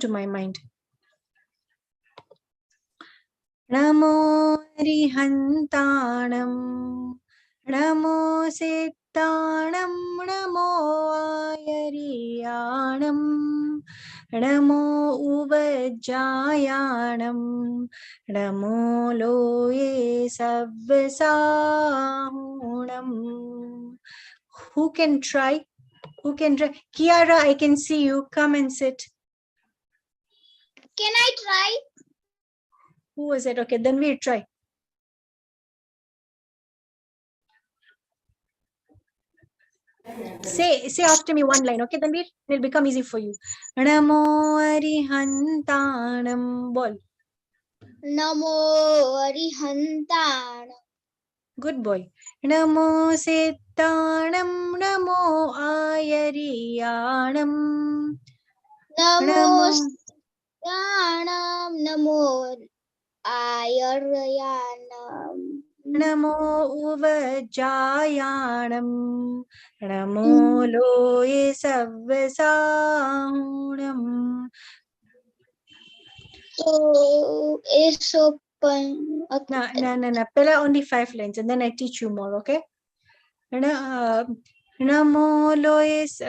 to my mind. Namo Arihantanam, Namo Sittanam, Namo Ayariyanam, Namo Uvajjayanam, Namo Loye Savvasahunam. Who can try? Who can try? Kiara, I can see you. Come and sit. Can I try? Who was it? Okay, then we'll try. Say after me one line, okay? Then it'll become easy for you. Namo Arihantanam. Bol. Namo Arihantanam. Good boy. Namo Sittanam. Namo Ayariyanam. Namo Sittanam. Namo Ayariyanam. Namo Uvajjayanam. Namo Loye Savvasahunam. So it's open. No. Pella only 5 lines and then I teach you more, okay? Namo Lois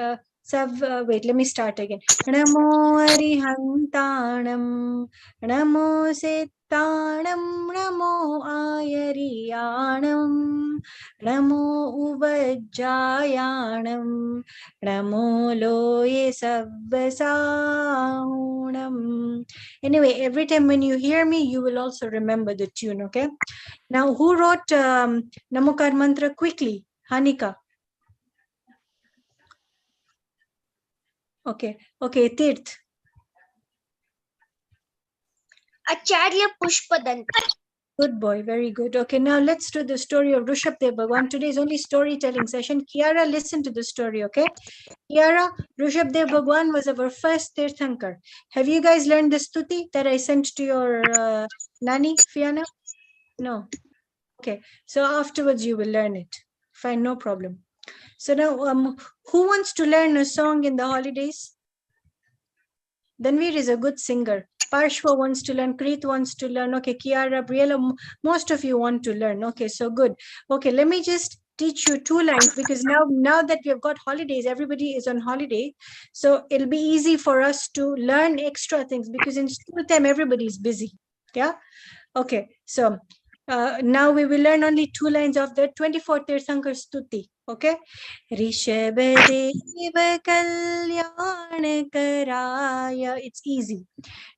wait, let me start again. Namo Arihantanam, Namo Sittanam, Namo Ayariyanam, Namo Uvajjayanam, Namo Loye Savvasahunam. Anyway, every time when you hear me, you will also remember the tune, okay? Now, who wrote Namokar Mantra quickly? Hanika. Okay, Tirth. Acharya Pushpadanta. Good boy, very good. Okay, now let's do the story of Rishabdev Bhagwan. Today is only storytelling session. Kiara, listen to the story, okay? Kiara, Rishabdev Bhagwan was our first Tirthankar. Have you guys learned the stuti that I sent to your Nani, Fiona? No. Okay, so afterwards you will learn it. Fine, no problem. So now, who wants to learn a song in the holidays? Danveer is a good singer. Parshva wants to learn. Preet wants to learn. Okay, Kiara, Briella, most of you want to learn. Okay, so good. Okay, let me just teach you 2 lines because now that we have got holidays, everybody is on holiday. So it'll be easy for us to learn extra things because in school time, everybody is busy. Yeah. Okay, so now we will learn only 2 lines of the 24th Tirthankar Stuti. Okay. Rishabdeva Kalyan Karaya. It's easy.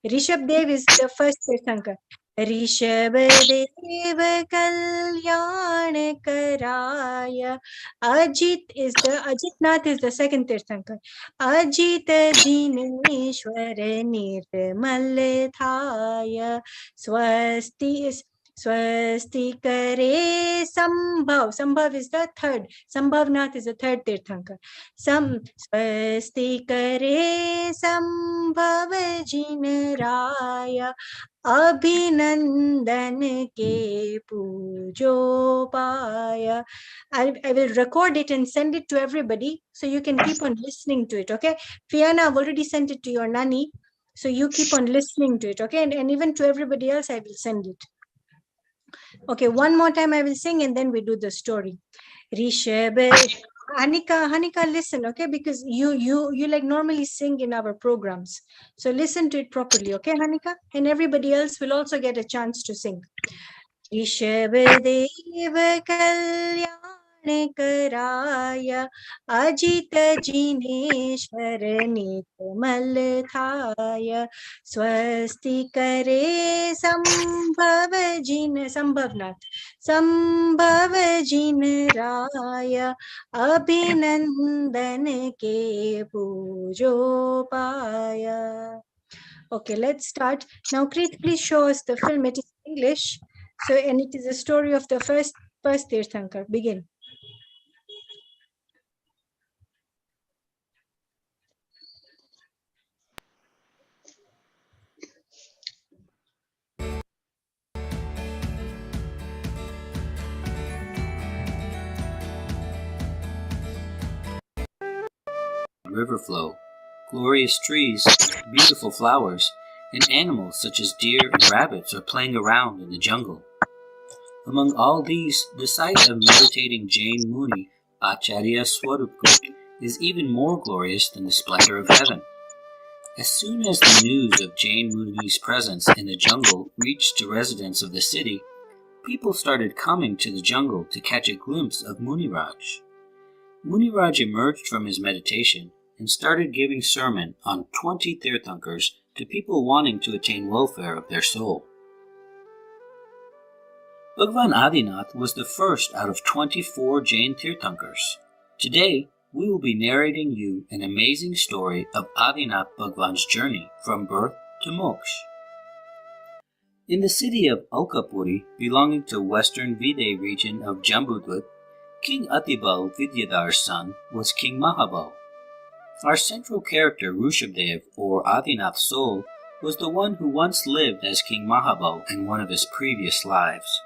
Rishabdev is the first Tirthankar. Rishabdeva Kalyan Karaya. Ajitnath is the second Tirthankar. Ajit Jineshwar Nirmal Thaya. Swasti is Swasti Kare Sambhav. Sambhav is the third. Sambhavnath is the third Tirthankar. Swasti Kare Sambhav Jin Raya. Abhinandan ke pujo paya. I will record it and send it to everybody so you can keep on listening to it, okay? Fiona, I've already sent it to your Nani, so you keep on listening to it, okay? And even to everybody else, I will send it. Okay, one more time I will sing and then we do the story. Rishabh. Hanika, listen, okay? Because you like normally sing in our programs. So listen to it properly, okay, Hanika? And everybody else will also get a chance to sing. Rishabdeva Kalyan Karaya Ajit Jineshwar Nitmal Thaya Swasti Kare Sambhav Jin Sambhavnath Sambhav Jin Raya Abhinandan ke pujo paya. Okay, let's start. Now, Preet, please show us the film. It is English. So, and it is a story of the first Tirthankar. Begin. River flow, glorious trees, beautiful flowers, and animals such as deer and rabbits are playing around in the jungle. Among all these, the sight of meditating Jain Muni Acharya Swarupkut is even more glorious than the splendor of heaven. As soon as the news of Jain Muni's presence in the jungle reached the residents of the city, people started coming to the jungle to catch a glimpse of Muniraj. Muniraj emerged from his meditation and started giving sermon on 20 Tirthankars to people wanting to attain welfare of their soul. Bhagwaan Adinath was the first out of 24 Jain Tirthankars. Today, we will be narrating you an amazing story of Adinath Bhagwan's journey from birth to moksha. In the city of Alkapuri, belonging to western Vidya region of Jambudvip, King Atibal Vidyadar's son was King Mahabal. Our central character Rushabdev, or Adinath's soul, was the one who once lived as King Mahabal in one of his previous lives.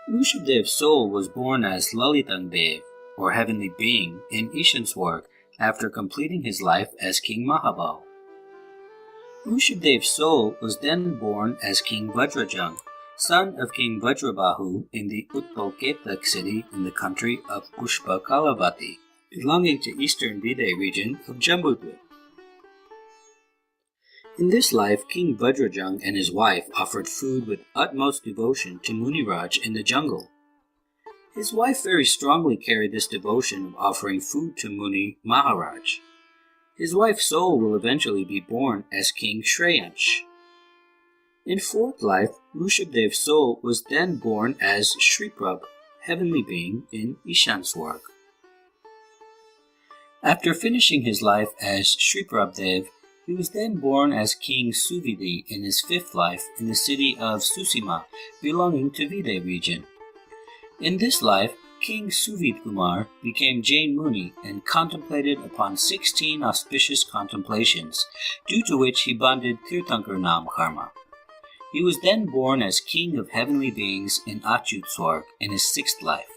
Rushabdev's soul was born as Lalitangdev, or heavenly being, in Ishanswarg after completing his life as King Mahabal. Rushabdev's soul was then born as King Vajrajang, son of King Vajrabahu in the Utpalketak city in the country of Pushpa Kalavati, belonging to eastern Vidya region of Jambudvip. In this life, King Vajrajang and his wife offered food with utmost devotion to Muniraj in the jungle. His wife very strongly carried this devotion of offering food to Muni Maharaj. His wife's soul will eventually be born as King Shreyansh. In fourth life, Rushabdev's soul was then born as Shriprabh, heavenly being in Ishanswarg. After finishing his life as Shriprabdev, he was then born as King Suvidi in his fifth life in the city of Susima, belonging to Vidya region. In this life, King Suvid Kumar became Jain Muni and contemplated upon 16 auspicious contemplations, due to which he bonded Tirthankar Nam Karma. He was then born as King of Heavenly Beings in Achyutswarg in his sixth life.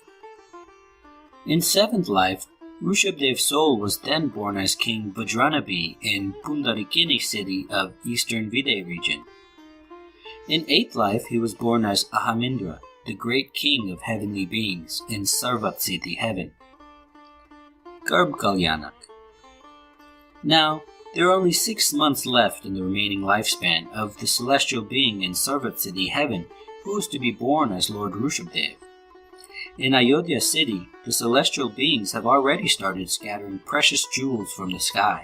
In seventh life, Rushabdev's soul was then born as King Vajranabi in Pundarikini city of eastern Vidya region. In eighth life, he was born as Ahamindra, the great king of heavenly beings in Sarvatsiti heaven. Garbh Kalyanak. Now, there are only 6 months left in the remaining lifespan of the celestial being in Sarvatsiti heaven who is to be born as Lord Rushabdev. In Ayodhya city, the celestial beings have already started scattering precious jewels from the sky.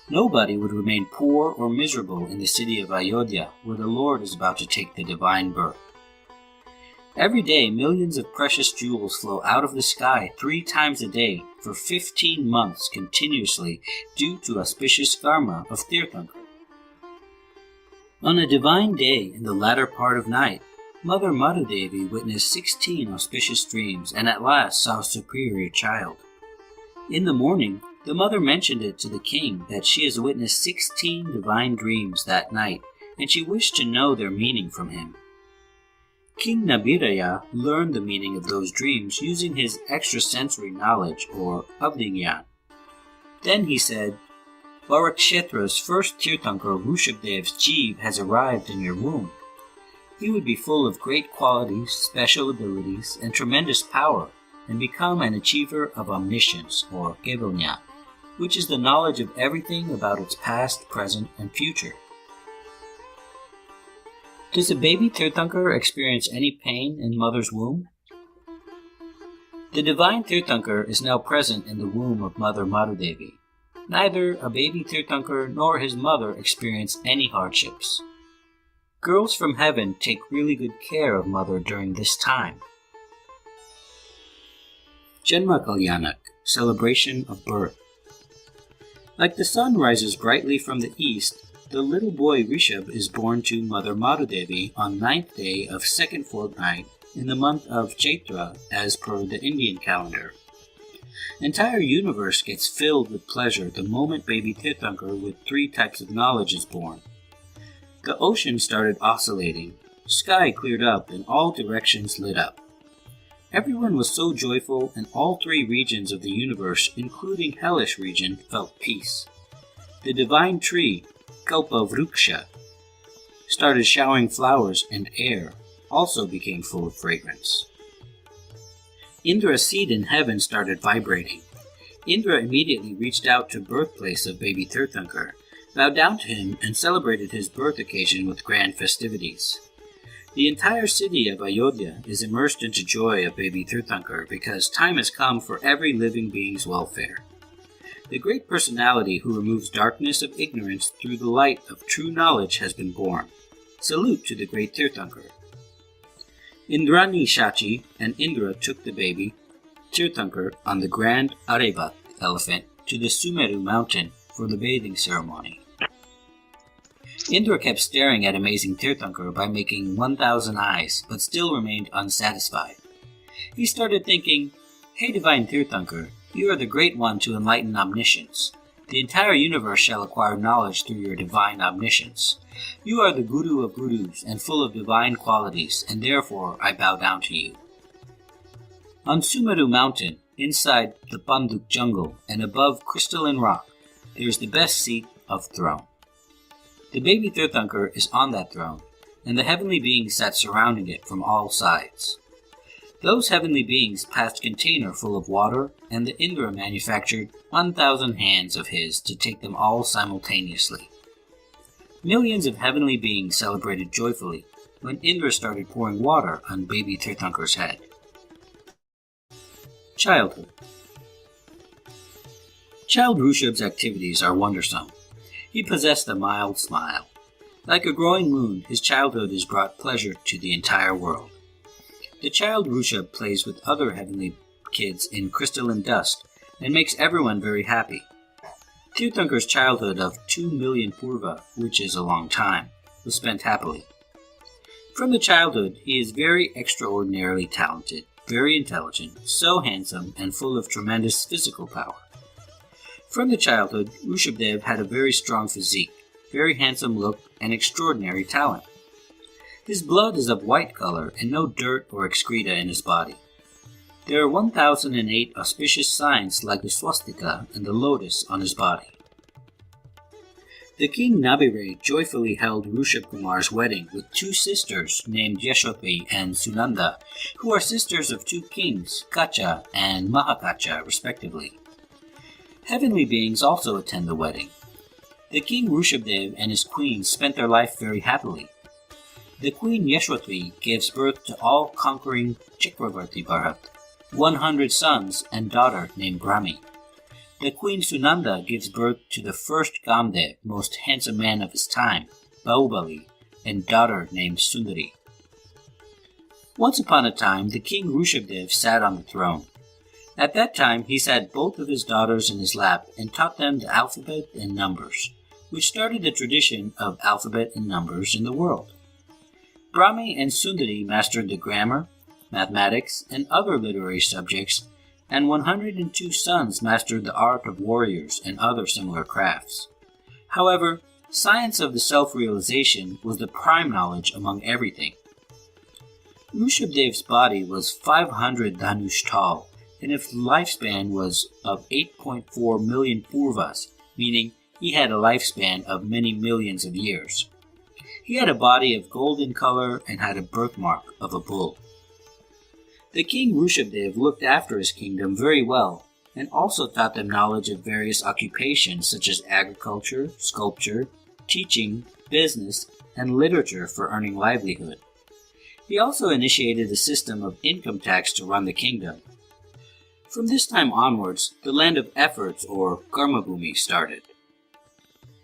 Nobody would remain poor or miserable in the city of Ayodhya, where the Lord is about to take the divine birth. Every day, millions of precious jewels flow out of the sky 3 times a day for 15 months continuously due to auspicious karma of Tirthankar. On a divine day in the latter part of night, Mother Madhudevi witnessed 16 auspicious dreams and at last saw a superior child. In the morning, the mother mentioned it to the king that she has witnessed 16 divine dreams that night, and she wished to know their meaning from him. King Nabiraya learned the meaning of those dreams using his extrasensory knowledge, or Abdigyan. Then he said, Bharakshetra's first Tirthankar Rushabdev's Jeev has arrived in your womb. He would be full of great qualities, special abilities, and tremendous power, and become an achiever of omniscience, or Kevalnya, which is the knowledge of everything about its past, present, and future. Does a baby Tirthankar experience any pain in mother's womb? The divine Tirthankar is now present in the womb of Mother Madhudevi. Neither a baby Tirthankar nor his mother experience any hardships. Girls from heaven take really good care of mother during this time. Janma Kalyanak, celebration of birth. Like the sun rises brightly from the east, the little boy Rishabh is born to Mother Madhudevi on 9th day of second fortnight in the month of Chaitra as per the Indian calendar. The entire universe gets filled with pleasure the moment baby Tirthankar with 3 types of knowledge is born. The ocean started oscillating, sky cleared up and all directions lit up. Everyone was so joyful and all 3 regions of the universe, including hellish region, felt peace. The divine tree, Kalpavruksha, started showering flowers, and air also became full of fragrance. Indra's seat in heaven started vibrating. Indra immediately reached out to birthplace of baby Tirthankar, bowed down to him, and celebrated his birth occasion with grand festivities. The entire city of Ayodhya is immersed into joy of baby Tirthankar because time has come for every living being's welfare. The great personality who removes darkness of ignorance through the light of true knowledge has been born. Salute to the great Tirthankar. Indrani Shachi and Indra took the baby Tirthankar on the grand Arebat elephant to the Sumeru mountain for the bathing ceremony. Indra kept staring at amazing Tirthankar by making 1,000 eyes, but still remained unsatisfied. He started thinking, "Hey divine Tirthankar, you are the great one to enlighten omniscience. The entire universe shall acquire knowledge through your divine omniscience. You are the Guru of Gurus and full of divine qualities, and therefore I bow down to you." On Sumeru mountain, inside the Panduk jungle and above crystalline rock, there is the best seat of throne. The baby Tirthankar is on that throne, and the heavenly beings sat surrounding it from all sides. Those heavenly beings passed container full of water, and the Indra manufactured 1,000 hands of his to take them all simultaneously. Millions of heavenly beings celebrated joyfully when Indra started pouring water on baby Tirthankar's head. Childhood. Child Rushab's activities are wondersome. He possessed a mild smile. Like a growing moon, his childhood has brought pleasure to the entire world. The child Rushab plays with other heavenly kids in crystalline dust and makes everyone very happy. Tirthankar's childhood of 2 million purva, which is a long time, was spent happily. From the childhood, he is very extraordinarily talented, very intelligent, so handsome, and full of tremendous physical power. From the childhood, Rushabdev had a very strong physique, very handsome look, and extraordinary talent. His blood is of white color and no dirt or excreta in his body. There are 1,008 auspicious signs like the swastika and the lotus on his body. The king Nabire joyfully held Rushab Kumar's wedding with 2 sisters named Yashotri and Sunanda, who are sisters of 2 kings, Kacha and Mahakacha, respectively. Heavenly beings also attend the wedding. The king Rushabdev and his queen spent their life very happily. The queen Yashwatri gives birth to all-conquering Chakravarti Bharat, 100 sons and daughter named Brahmi. The queen Sunanda gives birth to the first Kamdev, most handsome man of his time, Bahubali, and daughter named Sundari. Once upon a time, the king Rushabdev sat on the throne. At that time, he sat both of his daughters in his lap and taught them the alphabet and numbers, which started the tradition of alphabet and numbers in the world. Brahmi and Sundari mastered the grammar, mathematics, and other literary subjects, and 102 sons mastered the art of warriors and other similar crafts. However, science of the self-realization was the prime knowledge among everything. Rushabdev's body was 500 dhanush tall, and his lifespan was of 8.4 million purvas, meaning he had a lifespan of many millions of years. He had a body of golden color and had a birthmark of a bull. The king Rushabdev looked after his kingdom very well, and also taught them knowledge of various occupations such as agriculture, sculpture, teaching, business, and literature for earning livelihood. He also initiated a system of income tax to run the kingdom. From this time onwards, the land of efforts, or Karmabhumi, started.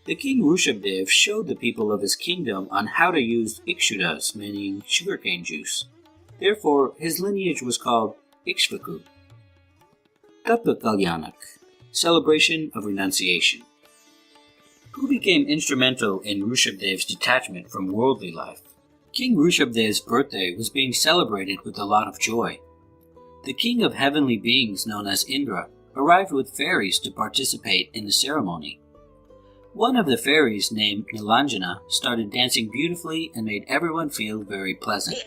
The king Rushabdev showed the people of his kingdom on how to use ikshudas, meaning sugarcane juice. Therefore, his lineage was called Ikshvaku. Tattva Kalyanak, celebration of renunciation. Who became instrumental in Rushabdev's detachment from worldly life? King Rushabdev's birthday was being celebrated with a lot of joy. The king of heavenly beings, known as Indra, arrived with fairies to participate in the ceremony. One of the fairies, named Nilanjana, started dancing beautifully and made everyone feel very pleasant.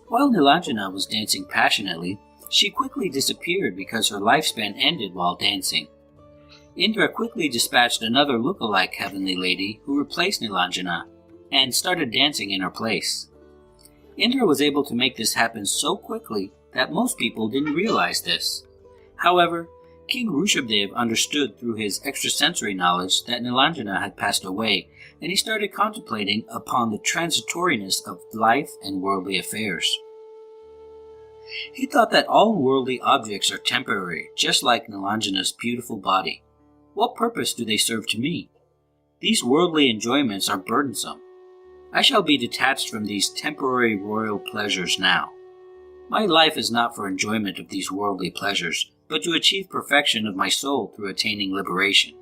While Nilanjana was dancing passionately, she quickly disappeared because her lifespan ended while dancing. Indra quickly dispatched another look-alike heavenly lady who replaced Nilanjana and started dancing in her place. Indra was able to make this happen so quickly that most people didn't realize this. However, King Rishabdev understood through his extrasensory knowledge that Nilanjana had passed away, and he started contemplating upon the transitoriness of life and worldly affairs. He thought that all worldly objects are temporary, just like Nilanjana's beautiful body. What purpose do they serve to me? These worldly enjoyments are burdensome. I shall be detached from these temporary royal pleasures now. My life is not for enjoyment of these worldly pleasures, but to achieve perfection of my soul through attaining liberation.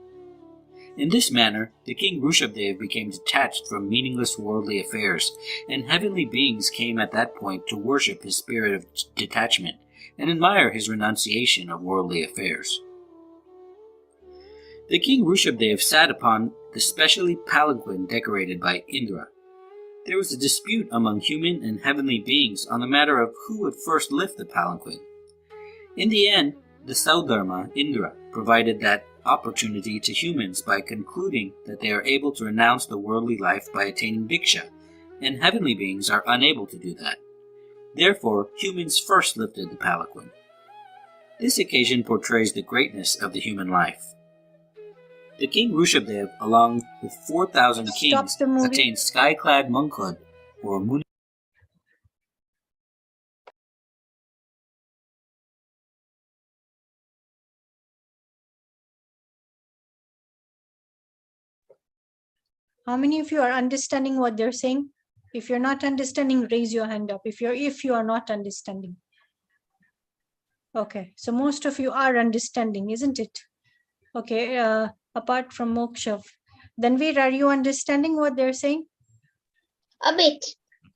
In this manner, the king Rishabdev became detached from meaningless worldly affairs, and heavenly beings came at that point to worship his spirit of detachment and admire his renunciation of worldly affairs. The king Rishabdev sat upon the specially palanquin decorated by Indra. There was a dispute among human and heavenly beings on the matter of who would first lift the palanquin. In the end, the Saudharma, Indra, provided that opportunity to humans by concluding that they are able to renounce the worldly life by attaining diksha, and heavenly beings are unable to do that. Therefore, humans first lifted the palanquin. This occasion portrays the greatness of the human life. The king Rishabdev, along with 4,000 kings, attained sky-clad monkhod, or Muni. How many of you are understanding what they're saying? If you're not understanding, raise your hand up. If you are not understanding. Okay, so most of you are understanding, isn't it? Okay, apart from Moksha. Dhanveer, are you understanding what they're saying? A bit.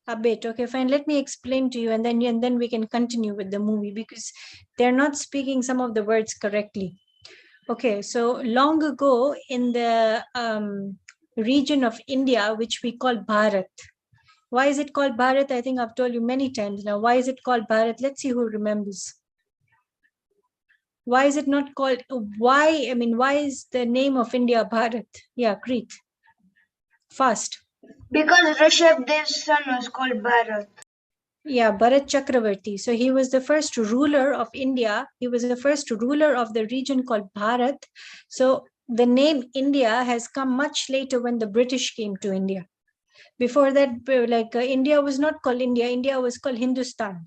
A bit. Okay, fine. Let me explain to you, and then we can continue with the movie, because they're not speaking some of the words correctly. Okay, so long ago in the region of India, which we call Bharat. Why is it called Bharat? I think I've told you many times now. Why is it called Bharat? Let's see who remembers. Why is it not called, why is the name of India Bharat? Yeah, Preet. Fast. Because Rishabdev's son was called Bharat. Yeah, Bharat Chakravarti. So he was the first ruler of India. He was the first ruler of the region called Bharat. So the name India has come much later when the British came to India. Before that, India was not called India. India was called Hindustan.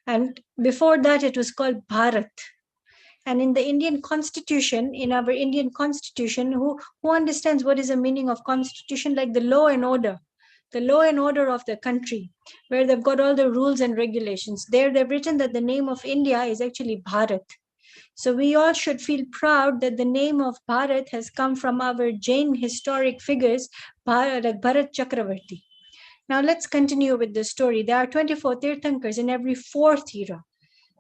And before that, it was called Bharat. And in the Indian constitution, in our Indian constitution, who understands what is the meaning of constitution? Like the law and order of the country, where they've got all the rules and regulations. There they've written that the name of India is actually Bharat. So we all should feel proud that the name of Bharat has come from our Jain historic figures, like Bharat Chakravarti. Now let's continue with the story. There are 24 Tirthankars in every fourth era.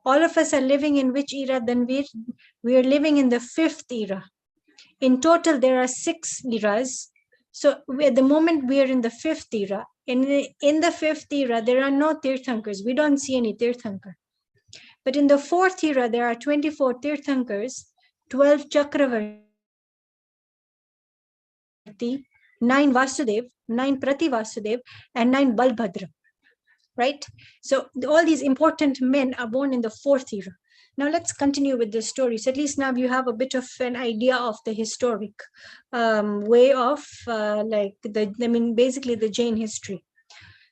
All of us are living in which era? Then we are living in the fifth era. In total, there are 6 eras. So at the moment, we are in the fifth era. In the fifth era, there are no Tirthankars. We don't see any Tirthankar. But in the fourth era, there are 24 Tirthankars, 12 Chakravarti, 9 Vasudev, 9 Prati Vasudev, and 9 Balbhadra. Right? So all these important men are born in the fourth era. Now let's continue with the story. So at least now you have a bit of an idea of the historic way of basically the Jain history.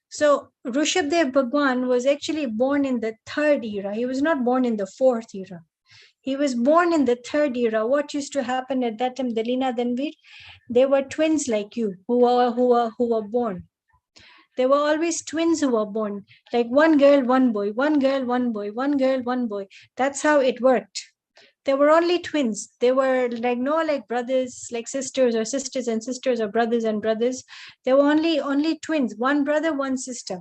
So Rishabdev Bhagwaan was actually born in the third era. He was not born in the fourth era. He was born in the third era. What used to happen at that time, Dalina Dhanveer? There were twins like you who were born. There were always twins who were born, like one girl, one boy, one girl, one boy, one girl, one boy. That's how it worked. There were only twins. They were like brothers, like sisters, or sisters and sisters, or brothers and brothers. There were only twins, one brother, one sister.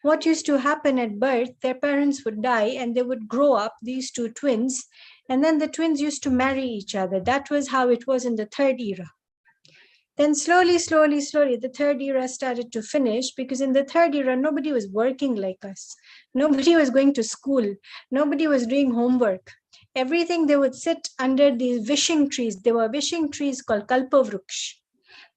What used to happen at birth, their parents would die and they would grow up, these two twins, and then the twins used to marry each other. That was how it was in the third era. Then slowly, the third era started to finish, because in the third era, nobody was working like us. Nobody was going to school. Nobody was doing homework. everything, they would sit under these wishing trees. There were wishing trees called Kalpavruks.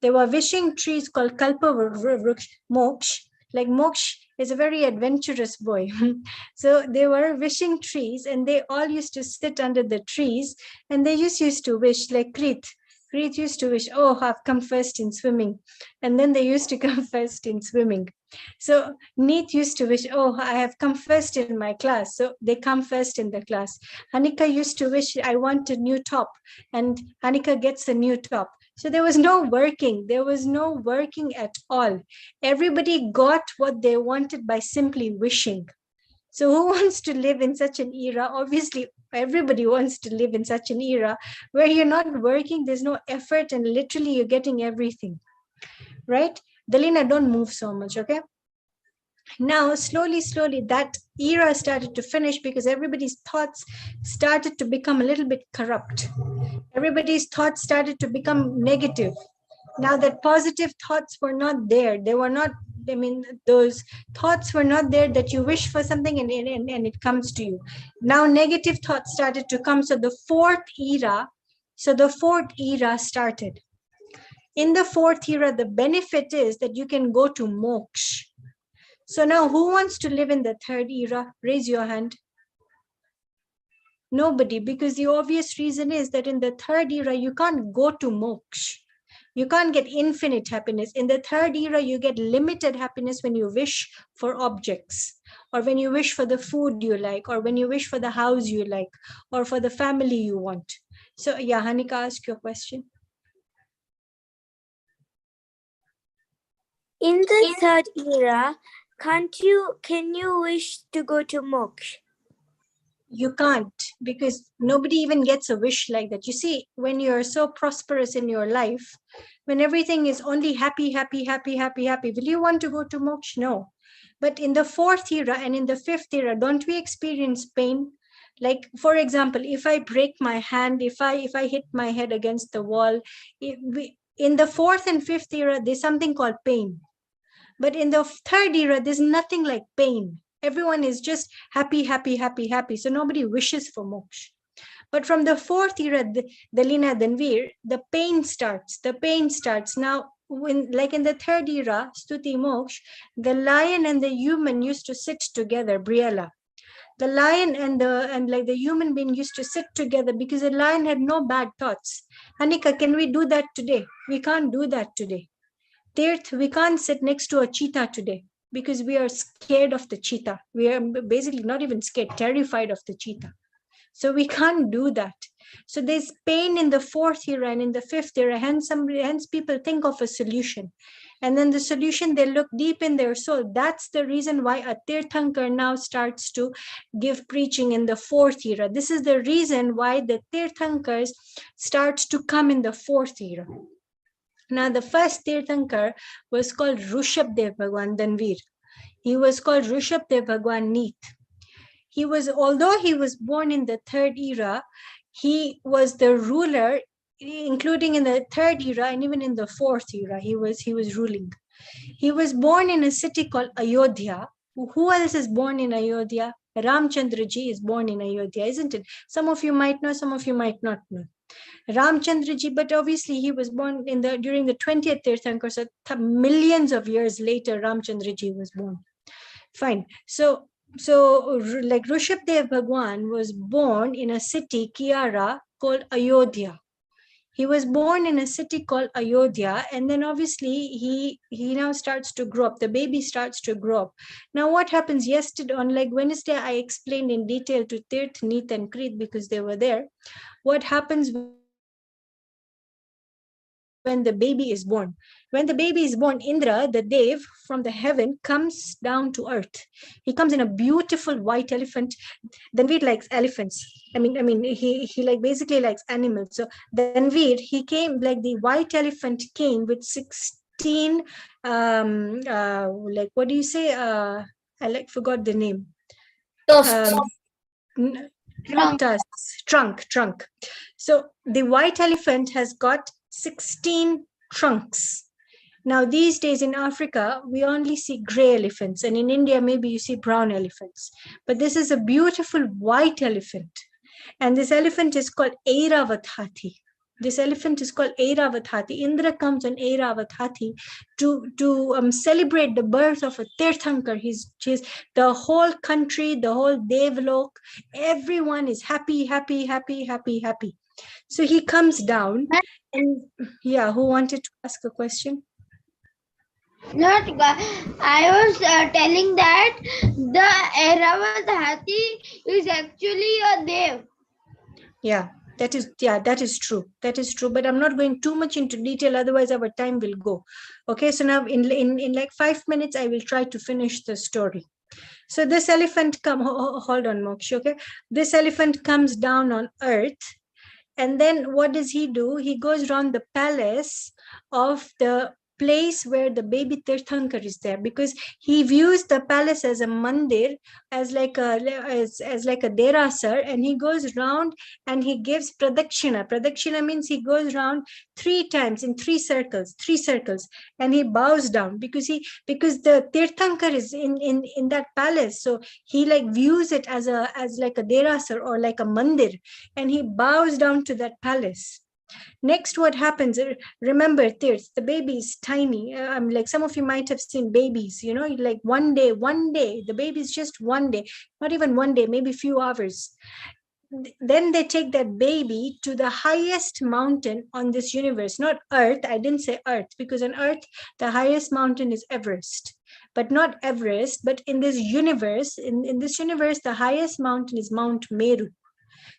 There were wishing trees called Kalpavruks, Moksh. Like Moksh is a very adventurous boy. So they were wishing trees, and they all used to sit under the trees, and they just used to wish, like Krit. Krit used to wish, oh, I've come first in swimming. And then they used to come first in swimming. So Neet used to wish, oh, I have come first in my class. So they come first in the class. Hanika used to wish, I want a new top. And Hanika gets a new top. So there was no working. There was no working at all. Everybody got what they wanted by simply wishing. So who wants to live in such an era? Obviously, everybody wants to live in such an era where you're not working, there's no effort, and literally you're getting everything, right? Dalina, don't move so much, okay? Now, slowly, that era started to finish because everybody's thoughts started to become a little bit corrupt. Everybody's thoughts started to become negative. Now that positive thoughts were not there. They were not, I mean, those thoughts were not there that you wish for something and it comes to you. Now negative thoughts started to come. So the fourth era started. In the fourth era, the benefit is that you can go to moksha. So now who wants to live in the third era? Raise your hand. Nobody, because the obvious reason is that in the third era, you can't go to moksha. You can't get infinite happiness. In the third era, you get limited happiness when you wish for objects, or when you wish for the food you like, or when you wish for the house you like, or for the family you want. So yeah, Hanika, ask your question. In the third era, can you wish to go to moksha? You can't, because nobody even gets a wish like that. You see, when you're so prosperous in your life, when everything is only happy, will you want to go to moksha? No. But in the fourth era and in the fifth era, don't we experience pain? Like, for example, if I break my hand, if I hit my head against the wall, in the fourth and fifth era, there's something called pain. But in the third era, there's nothing like pain. Everyone is just happy. So nobody wishes for moksha. But from the fourth era, Dalina Danveer, the pain starts. Now, like in the third era, Stuti Moksha, the lion and the human used to sit together, Briella. The lion and the human being used to sit together because the lion had no bad thoughts. Hanika, can we do that today? We can't do that today. Tirth, we can't sit next to a cheetah today because we are scared of the cheetah. We are basically not even scared, terrified of the cheetah. So we can't do that. So there's pain in the fourth era and in the fifth era. Hence people think of a solution. And then the solution, they look deep in their soul. That's the reason why a Tirthankar now starts to give preaching in the fourth era. This is the reason why the Tirthankars starts to come in the fourth era. Now, the first Tirthankar was called Rushabdev Bhagwan Danveer. He was called Rushabdev Bhagwan Neet. Although he was born in the third era, he was the ruler, including in the third era and even in the fourth era, he was ruling. He was born in a city called Ayodhya. Who else is born in Ayodhya? Ramchandraji is born in Ayodhya, isn't it? Some of you might know, some of you might not know. Ramchandraji, but obviously he was born during the 20th Tirthankar, so millions of years later, Ramchandraji was born. Fine. So like Rushabdev Bhagwan was born in a city, Kiara, called Ayodhya. He was born in a city called Ayodhya, and then obviously he now starts to grow up. The baby starts to grow up. Now what happens yesterday, on like Wednesday, I explained in detail to Tirth, Neet and Krit because they were there. What happens when the baby is born? When the baby is born, Indra, the Dev from the heaven, comes down to earth. He comes in a beautiful white elephant. Danveer likes elephants. I mean, he like basically likes animals. So Danveer, he came, like the white elephant came with 16, like, what do you say? I forgot the name. Not tusks, trunk. So the white elephant has got 16 trunks. Now, these days in Africa, we only see gray elephants, and in India, maybe you see brown elephants. But this is a beautiful white elephant. And this elephant is called Airavat Hathi. This elephant is called Airavat Hathi. Indra comes on Airavat Hathi to celebrate the birth of a Tirthankar. He's the whole country, the whole Devlok, everyone is happy, happy, happy, happy, happy. So he comes down, and yeah, who wanted to ask a question? Not I was telling that the Airavat Hathi is actually a Dev. Yeah, that is true. That is true. But I'm not going too much into detail, otherwise our time will go. Okay, so now in like 5 minutes, I will try to finish the story. So this elephant hold on, Moksha, okay? This elephant comes down on earth, and then what does he do? He goes around the palace of the place where the baby Tirthankar is there, because he views the palace as a mandir, as like a derasar, and he goes around and he gives pradakshina. Pradakshina means he goes around 3 times in 3 circles, and he bows down because the Tirthankar is in that palace. So he like views it as like a derasar or like a mandir, and he bows down to that palace. Next, what happens? Remember, Tirth, the baby is tiny. Like some of you might have seen babies, like one day, the baby is just one day, not even one day, maybe a few hours. Then they take that baby to the highest mountain on this universe, not Earth. I didn't say Earth, because on Earth, the highest mountain is Everest. But not Everest, but in this universe, the highest mountain is Mount Meru.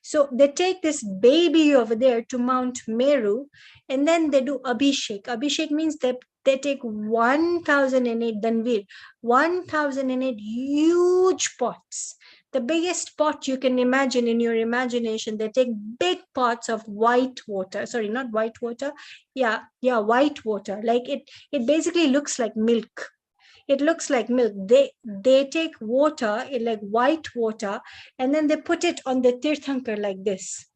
So they take this baby over there to Mount Meru, and then they do Abhishek. Abhishek means that they take 1008 Danvir, 1008 huge pots. The biggest pot you can imagine in your imagination. They take big pots of white water. Sorry, not white water. Yeah, white water. Like it basically looks like milk. It looks like milk. They take water, like white water, and then they put it on the Tirthankar like this.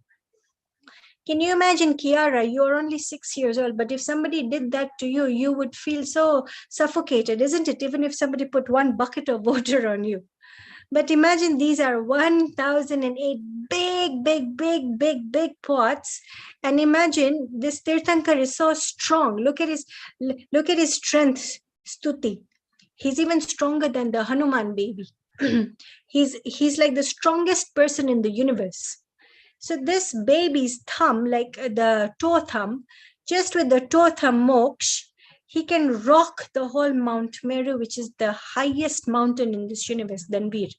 Can you imagine, Kiara, you're only 6 years old, but if somebody did that to you, you would feel so suffocated, isn't it? Even if somebody put 1 bucket of water on you. But imagine these are 1008 big pots. And imagine this Tirthankar is so strong. Look at his strength, Stuti. He's even stronger than the Hanuman baby. he's like the strongest person in the universe. So this baby's thumb, like the toe thumb, just with the toe thumb Moksh, he can rock the whole Mount Meru, which is the highest mountain in this universe, Danvir.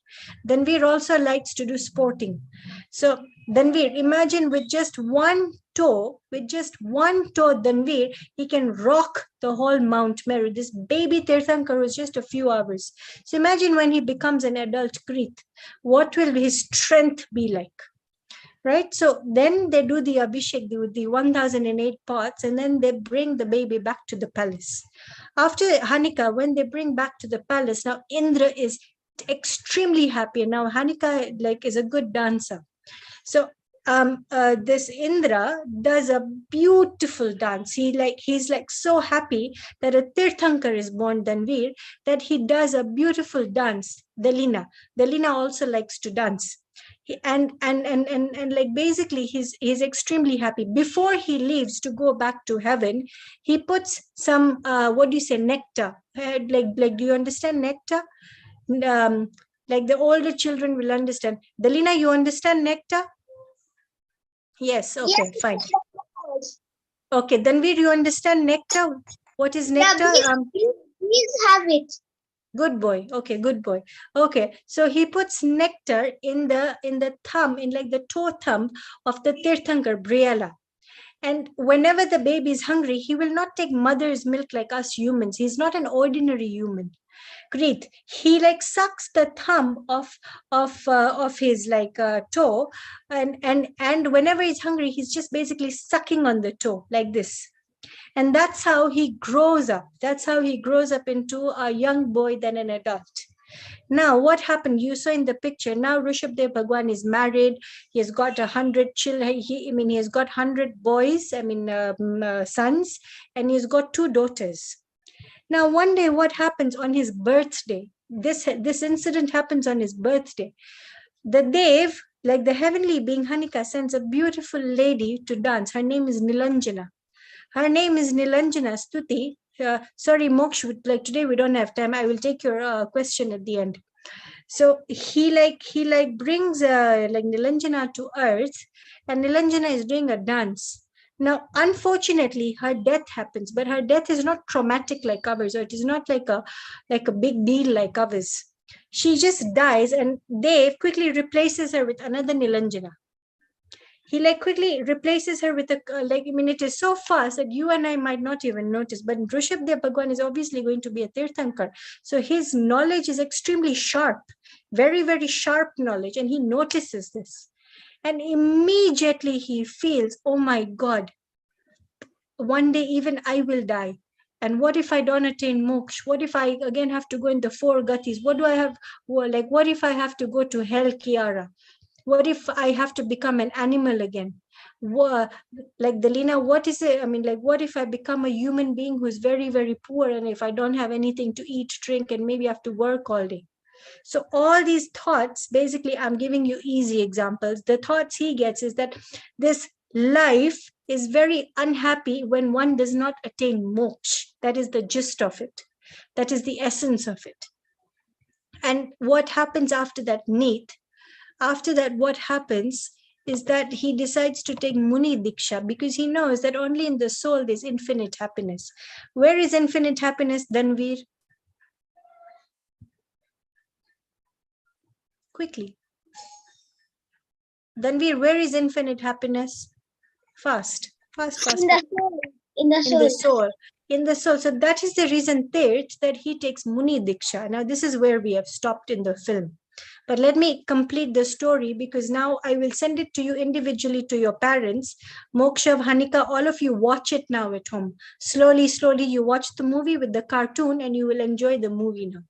Danvir also likes to do sporting. So Danvir, imagine with just one toe, Danvir, he can rock the whole Mount Meru. This baby Tirthankar was just a few hours. So imagine when he becomes an adult Krit, what will his strength be like? Right? So then they do the Abhishek with the 1008 pots, and then they bring the baby back to the palace. After Hanika, when they bring back to the palace, now Indra is extremely happy. Now Hanika is a good dancer. So this Indra does a beautiful dance. He's so happy that a Tirthankar is born, Danvir, that he does a beautiful dance. Dalina also likes to dance. And basically he's extremely happy. Before he leaves to go back to heaven, he puts some what do you say, nectar, do you understand nectar? Like the older children will understand. Dalina, you understand nectar? Yes, okay, yes, fine. Okay, Danvir, you understand nectar? What is nectar? Yeah, please have it. Good boy. Okay, good boy. Okay, so he puts nectar in the thumb, in like the toe thumb of the Tirthankar, Briella. And whenever the baby is hungry, he will not take mother's milk like us humans. He's not an ordinary human. Great. He sucks the thumb of his toe, and whenever he's hungry, he's just basically sucking on the toe like this. And that's how he grows up. That's how he grows up into a young boy, then an adult. Now, what happened? You saw in the picture. Now, Rishabdev Bhagwaan is married. He has got 100 children. He has got 100 boys. Sons, and he's got 2 daughters. Now, one day, what happens on his birthday? This incident happens on his birthday. The Dev, like the heavenly being Hanika sends a beautiful lady to dance. Her name is Nilanjana. Her name is Nilanjana Stuti. Sorry, Moksh, like today we don't have time. I will take your question at the end. So he brings like Nilanjana to earth, and Nilanjana is doing a dance. Now, unfortunately, her death happens, but her death is not traumatic like ours, or it is not like a big deal like ours. She just dies, and Dev quickly replaces her with another Nilanjana. He like quickly replaces her with a it is so fast that you and I might not even notice. But Rushabdev Bhagwan is obviously going to be a Tirthankar, so his knowledge is extremely sharp, very very sharp knowledge, and he notices this, and immediately he feels, oh my God, one day even I will die. And what if I don't attain moksha? What if I again have to go in the four gatis? What do I have? What if I have to go to hell, Kiara? What if I have to become an animal again? Like Delina, what is it? I mean, like, what if I become a human being who's very, very poor, and if I don't have anything to eat, drink, and maybe have to work all day? So all these thoughts, basically, I'm giving you easy examples. The thoughts he gets is that this life is very unhappy when one does not attain moksha. That is the gist of it. That is the essence of it. And what happens after that, Neet? After that, what happens is that he decides to take Muni Diksha because he knows that only in the soul there's infinite happiness. Where is infinite happiness, Dhanveer? Quickly. Dhanveer, where is infinite happiness? Fast. Fast, fast. In the soul. In the soul. In the soul. In the soul. So that is the reason, Tirth, that he takes Muni Diksha. Now, this is where we have stopped in the film. But let me complete the story, because now I will send it to you individually to your parents. Mokshav, Hanika, all of you watch it now at home. Slowly, slowly, you watch the movie with the cartoon and you will enjoy the movie now.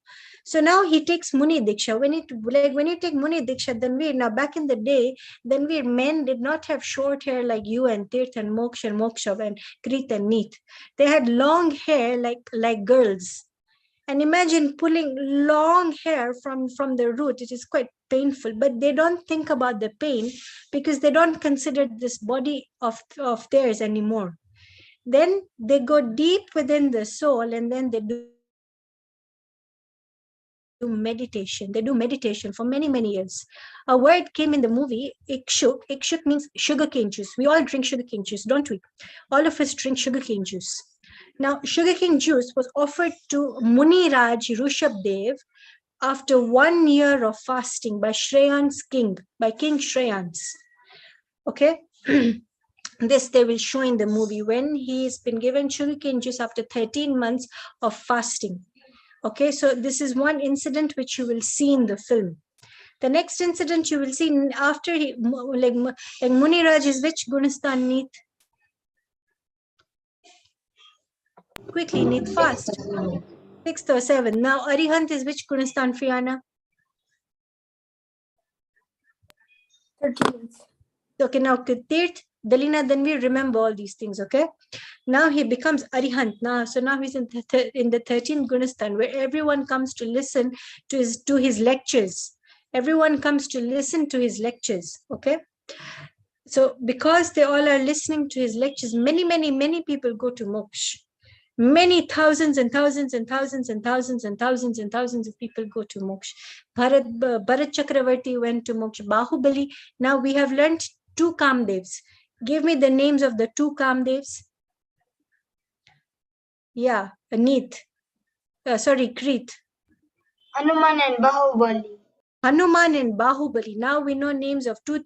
So now he takes Muni Diksha. When you take Muni Diksha, now back in the day, men did not have short hair like you and Tirth and Mokshav and Krit and Neet. They had long hair like girls. And imagine pulling long hair from the root. It is quite painful, but they don't think about the pain because they don't consider this body of theirs anymore. Then they go deep within the soul, and then they do meditation. They do meditation for many, many years. A word came in the movie, ikshuk. Ikshuk means sugarcane juice. We all drink sugarcane juice, don't we? All of us drink sugarcane juice. Now, sugarcane juice was offered to Muni Raj Rushabdev after 1 year of fasting by Shreyan's king, by King Shreyans. Okay? This they will show in the movie when he's been given sugarcane juice after 13 months of fasting. Okay, so this is one incident which you will see in the film. The next incident you will see after he, like Muni Raj is which Gunistan, Neet? Quickly, Neet, fast. 6th or 7th. Now, Arihant is which Gunistan, Fiana? 13th. Okay, now Tirth, Dalina, then we remember all these things, okay? Now he becomes Arihant. Now, so now he's in the 13th Gunistan, where everyone comes to listen to his lectures. Everyone comes to listen to his lectures, okay? So because they all are listening to his lectures, many, many, many people go to moksha. Many thousands and thousands and thousands and thousands and thousands and thousands of people go to moksha. Bharat Chakravarti went to moksha. Bahubali. Now we have learned 2 Kamdevs. Give me the names of the 2 Kamdevs. Yeah, Neet. Sorry, Krit. Hanuman and Bahubali. Hanuman and Bahubali. Now we know names of 2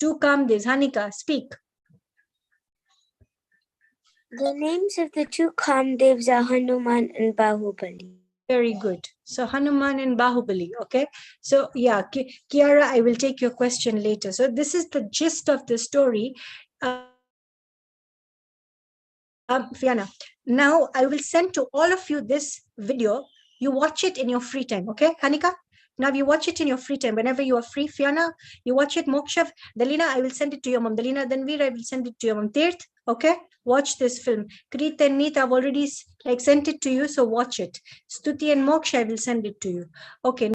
Kamdevs. Hanika, speak. The names of the 2 Kamdevs are Hanuman and Bahubali. Very good. So Hanuman and Bahubali, okay? So yeah, Kiara, I will take your question later. So this is the gist of the story. Fiona, now I will send to all of you this video. You watch it in your free time, okay, Hanika? Now you watch it in your free time. Whenever you are free, Fiona, you watch it. Mokshav, Dalina, I will send it to your mom. Dalina, Dhanveer, I will send it to your mom. Tirth, okay? Watch this film. Krit and Neet, I've already sent it to you, so watch it. Stuti and Moksha, I will send it to you. Okay.